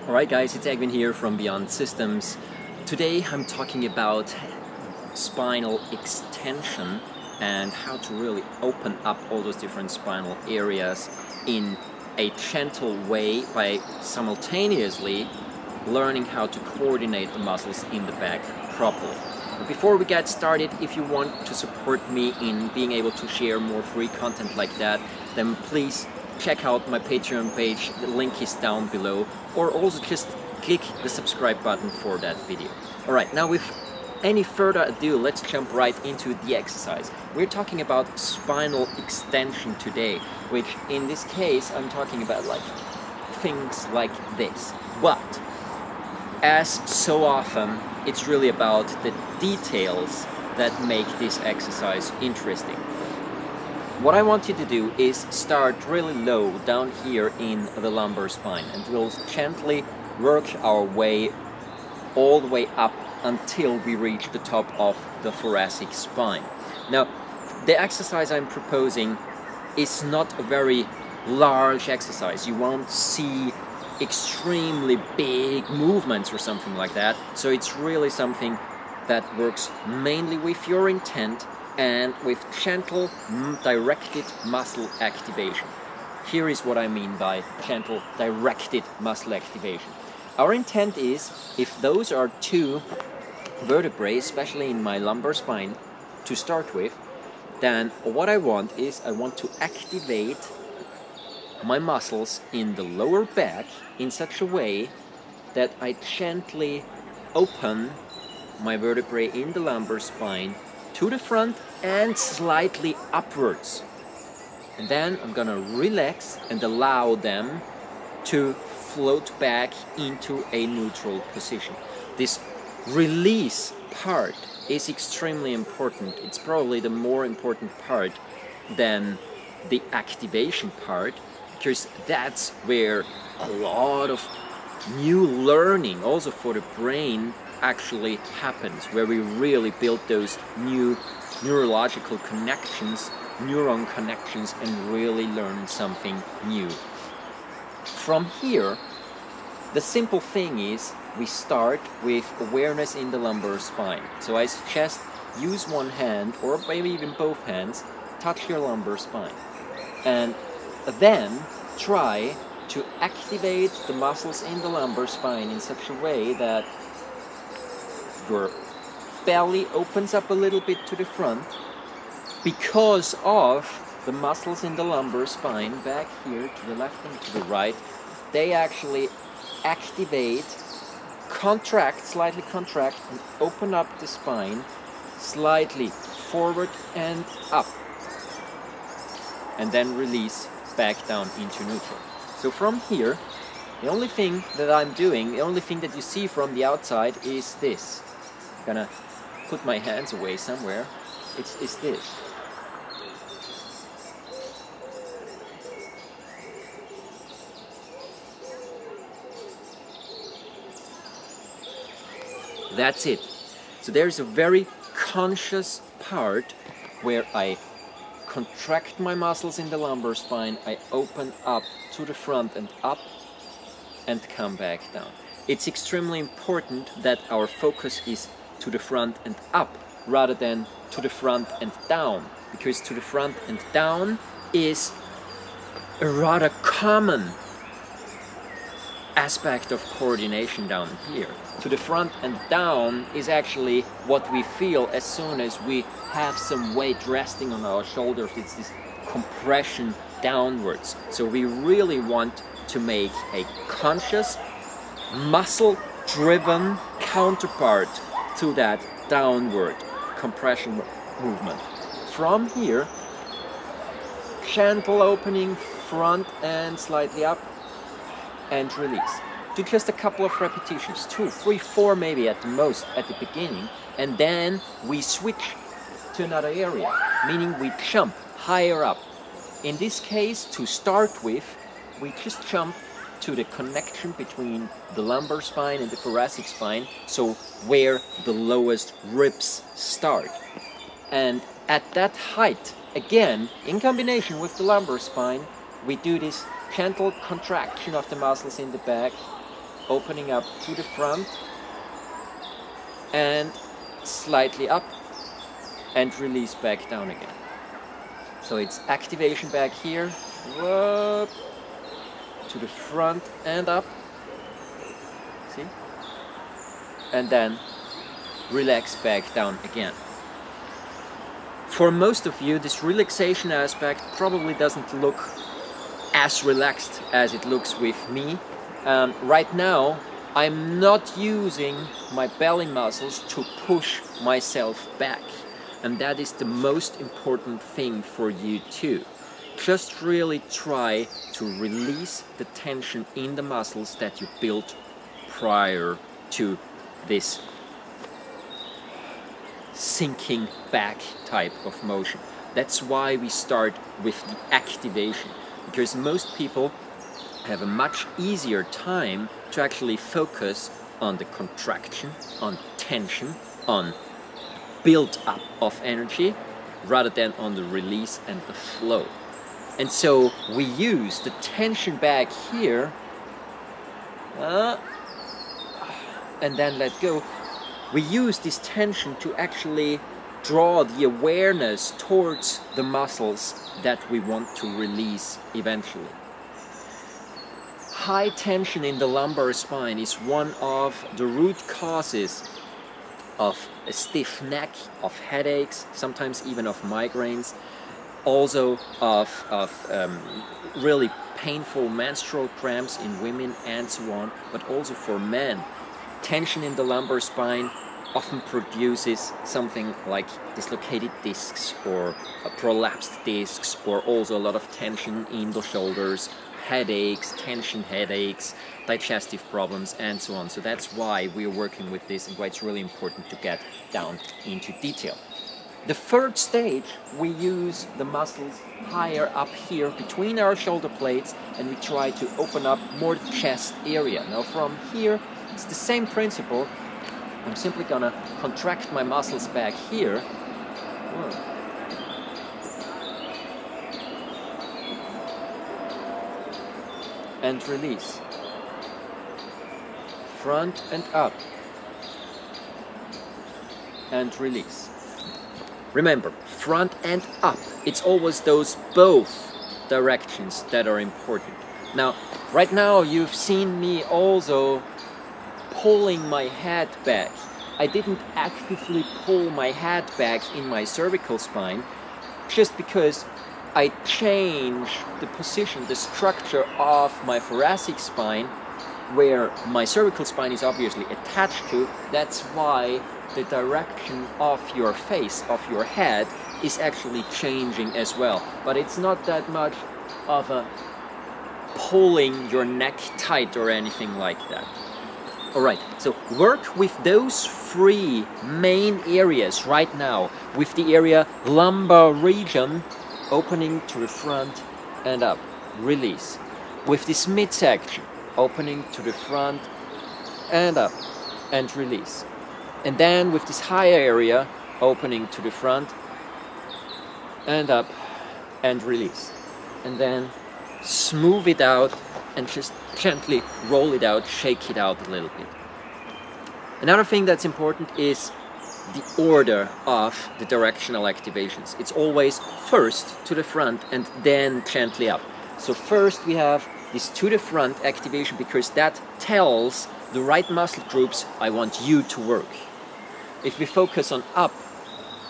Alright guys, it's Egwin here from Beyond Systems. Today I'm talking about spinal extension and how to really open up all those different spinal areas in a gentle way by simultaneously learning how to coordinate the muscles in the back properly. But before we get started, if you want to support me in being able to share more free content like that, then please check out my Patreon page, the link is down below, or also just click the subscribe button for that video. Alright, now with any further ado, let's jump right into the exercise. We're talking about spinal extension today, which in this case I'm talking about like things like this. But as so often, it's really about the details that make this exercise interesting. What I want you to do is start really low down here in the lumbar spine, and we'll gently work our way all the way up until we reach the top of the thoracic spine. Now, the exercise I'm proposing is not a very large exercise. You won't see extremely big movements or something like that. So it's really something that works mainly with your intent and with gentle, directed muscle activation. Here is what I mean by gentle, directed muscle activation. Our intent is, if those are two vertebrae, especially in my lumbar spine, to start with, then what I want is I want to activate my muscles in the lower back in such a way that I gently open my vertebrae in the lumbar spine to the front and slightly upwards. And then I'm gonna relax and allow them to float back into a neutral position. This release part is extremely important. It's probably the more important part than the activation part, because that's where a lot of new learning, also for the brain, actually happens, where we really build those new neurological connections, neuron connections, and really learn something new. From here, the simple thing is we start with awareness in the lumbar spine. So I suggest use one hand, or maybe even both hands, touch your lumbar spine, and then try to activate the muscles in the lumbar spine in such a way that your belly opens up a little bit to the front. Because of the muscles in the lumbar spine back here to the left and to the right, they actually activate, slightly contract and open up the spine slightly forward and up, and then release back down into neutral. So from here, the only thing that I'm doing, the only thing that you see from the outside is this. I'm gonna put my hands away somewhere. It's this. That's it. So there's a very conscious part where I contract my muscles in the lumbar spine, I open up to the front and up, and come back down. It's extremely important that our focus is to the front and up rather than to the front and down, because to the front and down is a rather common aspect of coordination down here. To the front and down is actually what we feel as soon as we have some weight resting on our shoulders. It's this compression downwards. So we really want to make a conscious, muscle-driven counterpart to that downward compression movement. From here, gentle opening, front and slightly up, and release. Do just a couple of repetitions, 2, 3, 4 maybe at the most at the beginning, and then we switch to another area, meaning we jump higher up. In this case, to start with, we just jump to the connection between the lumbar spine and the thoracic spine, so where the lowest ribs start. And at that height, again, in combination with the lumbar spine, we do this gentle contraction of the muscles in the back, opening up to the front and slightly up and release back down again. So it's activation back here, whoop, to the front and up, see? And then relax back down again. For most of you, this relaxation aspect probably doesn't look as relaxed as it looks with me. Right now, I'm not using my belly muscles to push myself back. And that is the most important thing for you too. Just really try to release the tension in the muscles that you built prior to this sinking back type of motion. That's why we start with the activation, because most people have a much easier time to actually focus on the contraction, on tension, on build up of energy rather than on the release and the flow. And so we use the tension back here and then let go. We use this tension to actually draw the awareness towards the muscles that we want to release eventually. High tension in the lumbar spine is one of the root causes of a stiff neck, of headaches, sometimes even of migraines, also of really painful menstrual cramps in women and so on, but also for men. Tension in the lumbar spine often produces something like dislocated discs or prolapsed discs, or also a lot of tension in the shoulders, headaches, tension headaches, digestive problems, and so on. So that's why we're working with this and why it's really important to get down into detail. The third stage, we use the muscles higher up here between our shoulder blades, and we try to open up more the chest area. Now from here, it's the same principle. I'm simply gonna contract my muscles back here. And release. Front and up. And release. Remember, front and up. It's always those both directions that are important. Now, right now you've seen me also pulling my head back. I didn't actively pull my head back in my cervical spine, just because I changed the position, the structure of my thoracic spine, where my cervical spine is obviously attached to. That's why the direction of your face, of your head, is actually changing as well. But it's not that much of a pulling your neck tight or anything like that. Alright, so work with those three main areas right now, with the area lumbar region, opening to the front and up, release. With this midsection, opening to the front and up, and release. And then with this higher area, opening to the front and up, and release. And then smooth it out and just gently roll it out, shake it out a little bit. Another thing that's important is the order of the directional activations. It's always first to the front and then gently up. So first we have this to the front activation, because that tells the right muscle groups I want you to work. If we focus on up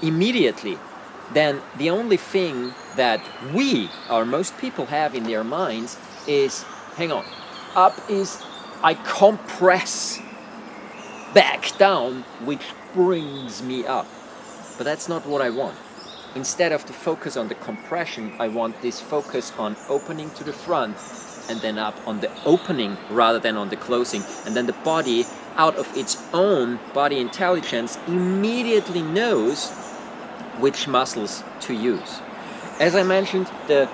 immediately, then the only thing that most people have in their minds is, hang on, up is I compress back down, which brings me up. But that's not what I want. Instead of the focus on the compression, I want this focus on opening to the front and then up, on the opening rather than on the closing. And then the body, out of its own body intelligence, immediately knows which muscles to use. As I mentioned, the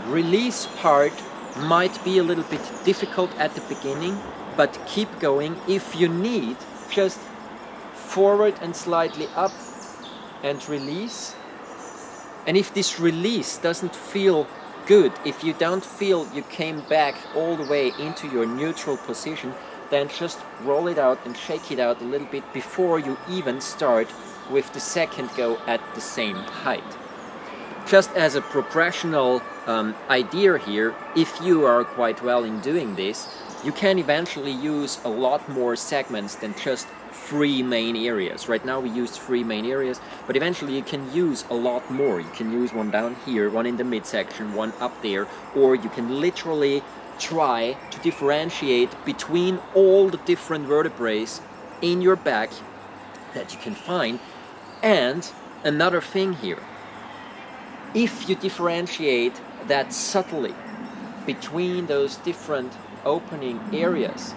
release part might be a little bit difficult at the beginning, but keep going. If you need, just forward and slightly up and release. And if this release doesn't feel good. If you don't feel you came back all the way into your neutral position, then just roll it out and shake it out a little bit before you even start with the second go at the same height. Just as a progressional idea here, if you are quite well in doing this, you can eventually use a lot more segments than just 3 main areas. Right now we use 3 main areas, but eventually you can use a lot more. You can use one down here, one in the midsection, one up there, or you can literally try to differentiate between all the different vertebrae in your back that you can find. And another thing here, if you differentiate that subtly between those different opening areas,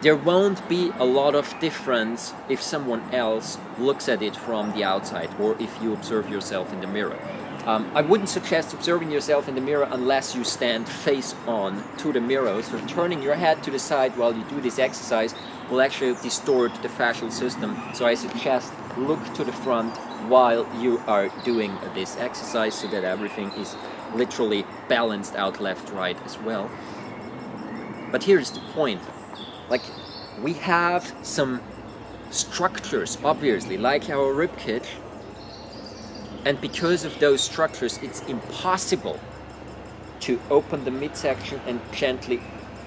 there won't be a lot of difference if someone else looks at it from the outside or if you observe yourself in the mirror. I wouldn't suggest observing yourself in the mirror unless you stand face on to the mirror. So turning your head to the side while you do this exercise will actually distort the fascial system. So I suggest look to the front while you are doing this exercise so that everything is literally balanced out left, right as well. But here's the point. Like, we have some structures, obviously, like our rib cage, and because of those structures, it's impossible to open the midsection and gently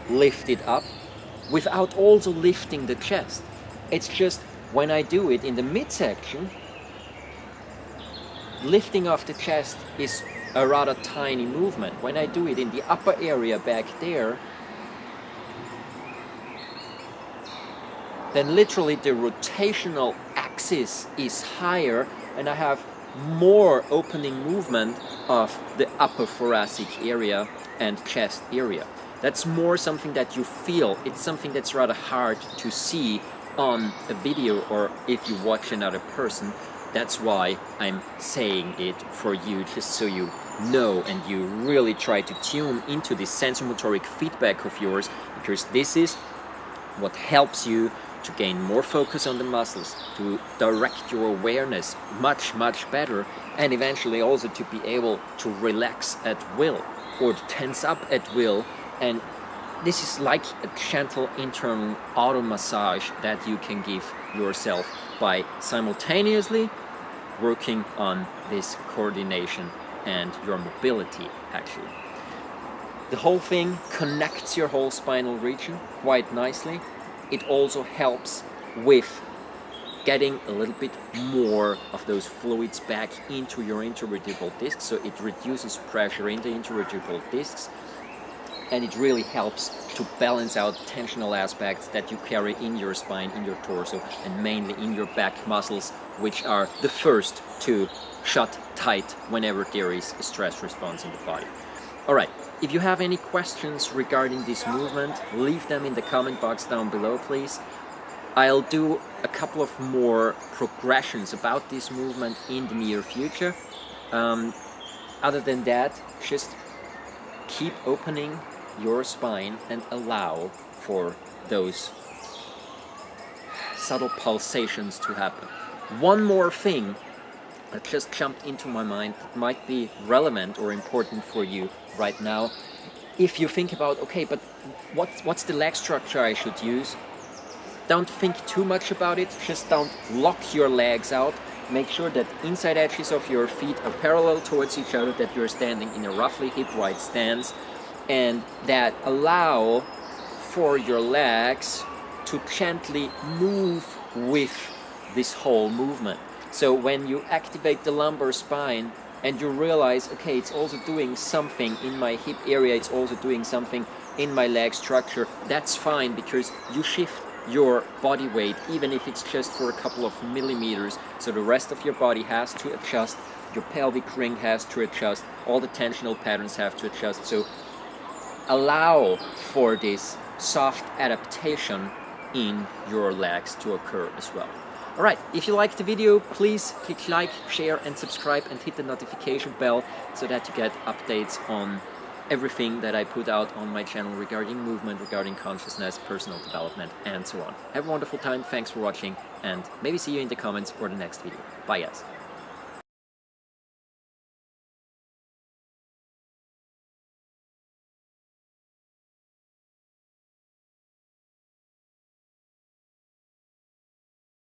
lift it up without also lifting the chest. It's just when I do it in the midsection, lifting off the chest is a rather tiny movement. When I do it in the upper area back there, then literally the rotational axis is higher and I have more opening movement of the upper thoracic area and chest area. That's more something that you feel. It's something that's rather hard to see on a video or if you watch another person. That's why I'm saying it for you, just so you know and you really try to tune into this sensomotoric feedback of yours, because this is what helps you to gain more focus on the muscles, to direct your awareness much better, and eventually also to be able to relax at will or to tense up at will. And this is like a gentle internal auto massage that you can give yourself by simultaneously working on this coordination and your mobility actually. The whole thing connects your whole spinal region quite nicely. It also helps with getting a little bit more of those fluids back into your intervertebral discs, so it reduces pressure in the intervertebral discs, and it really helps to balance out tensional aspects that you carry in your spine, in your torso, and mainly in your back muscles, which are the first to shut tight whenever there is a stress response in the body. Alright, if you have any questions regarding this movement, leave them in the comment box down below, please. I'll do a couple of more progressions about this movement in the near future. Other than that, just keep opening your spine and allow for those subtle pulsations to happen. One more thing that just jumped into my mind that might be relevant or important for you right now. If you think about, okay, but what's the leg structure I should use? Don't think too much about it, just don't lock your legs out. Make sure that inside edges of your feet are parallel towards each other, that you're standing in a roughly hip-wide stance, and that allow for your legs to gently move with this whole movement. So when you activate the lumbar spine and you realize, okay, it's also doing something in my hip area, it's also doing something in my leg structure, that's fine, because you shift your body weight, even if it's just for a couple of millimeters. So the rest of your body has to adjust, your pelvic ring has to adjust, all the tensional patterns have to adjust. So allow for this soft adaptation in your legs to occur as well. Alright, if you liked the video, please click like, share and subscribe and hit the notification bell so that you get updates on everything that I put out on my channel regarding movement, regarding consciousness, personal development and so on. Have a wonderful time, thanks for watching, and maybe see you in the comments or the next video. Bye guys.